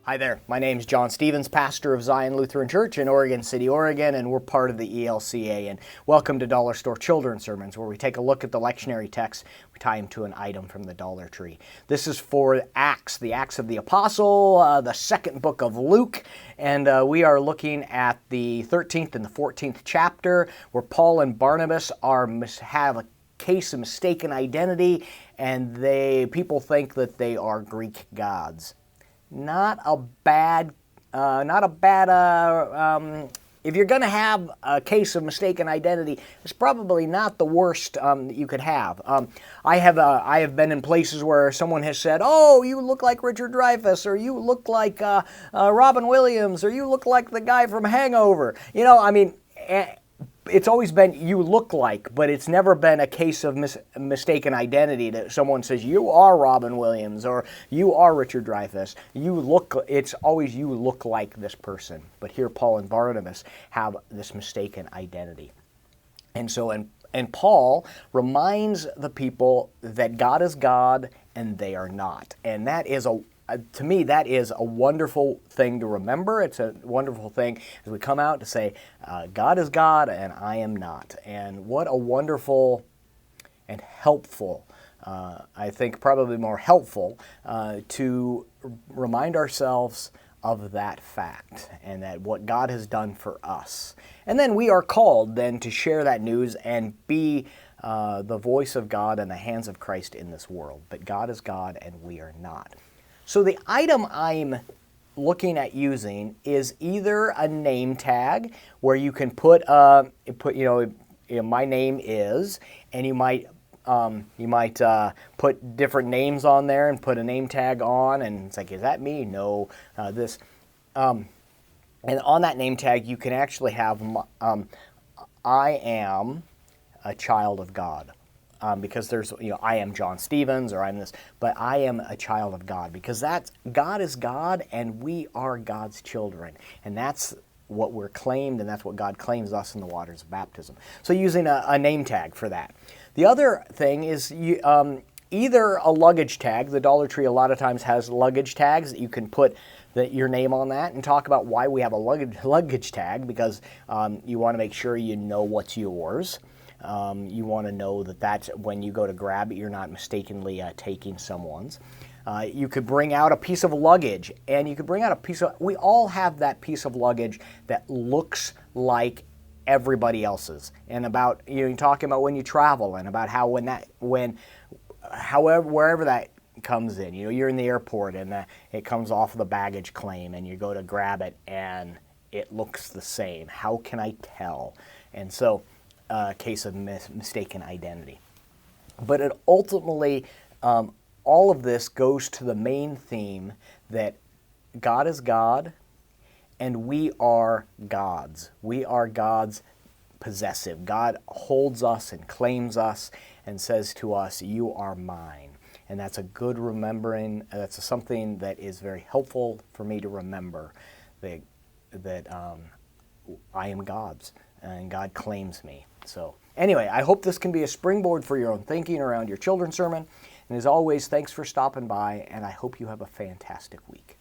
Hi there, my name is John Stevens, pastor of Zion Lutheran Church in Oregon City, Oregon, and we're part of the ELCA. And welcome to Dollar Store Children's Sermons, where we take a look at the lectionary text, we tie them to an item from the Dollar Tree. This is for Acts, the Acts of the Apostle, the second book of Luke, and we are looking at the 13th and the 14th chapter, where Paul and Barnabas have a case of mistaken identity, and people think that they are Greek gods. Not a bad, if you're going to have a case of mistaken identity, it's probably not the worst that you could have. I have been in places where someone has said, "Oh, you look like Richard Dreyfuss," or "You look like Robin Williams," or "You look like the guy from Hangover." It's always been "you look like," but it's never been a case of mistaken identity that someone says, "You are Robin Williams," or "You are Richard Dreyfuss." It's always "you look like this person." But here Paul and Barnabas have this mistaken identity. And so, and Paul reminds the people that God is God and they are not. And that is to me, that is a wonderful thing to remember. It's a wonderful thing as we come out to say, God is God and I am not. And what a wonderful and helpful, I think probably more helpful, to remind ourselves of that fact and that what God has done for us. And then we are called then to share that news and be the voice of God and the hands of Christ in this world. But God is God and we are not. So the item I'm looking at using is either a name tag where you can put my name is, and you might put different names on there and put a name tag on, and it's like, is that me? No, this. And on that name tag, you can actually have I am a child of God. Because there's, I am John Stevens, or I'm this, but I am a child of God, because God is God and we are God's children. And that's what we're claimed, and that's what God claims us in the waters of baptism. So using a name tag for that. The other thing is either a luggage tag. The Dollar Tree a lot of times has luggage tags that you can put your name on that, and talk about why we have a luggage tag, because you want to make sure you know what's yours. You want to know that that's when you go to grab it, you're not mistakenly taking someone's. You could bring out a piece of luggage, and you could bring out we all have that piece of luggage that looks like everybody else's. And about, you're talking about when you travel, and about how wherever that comes in, you're in the airport and it comes off the baggage claim, and you go to grab it and it looks the same. How can I tell? And so, case of mistaken identity. But it ultimately, all of this goes to the main theme that God is God and we are God's. We are God's possessive. God holds us and claims us and says to us, "You are mine." And that's a good remembering. That's something that is very helpful for me to remember, that I am God's and God claims me. So anyway, I hope this can be a springboard for your own thinking around your children's sermon. And as always, thanks for stopping by, and I hope you have a fantastic week.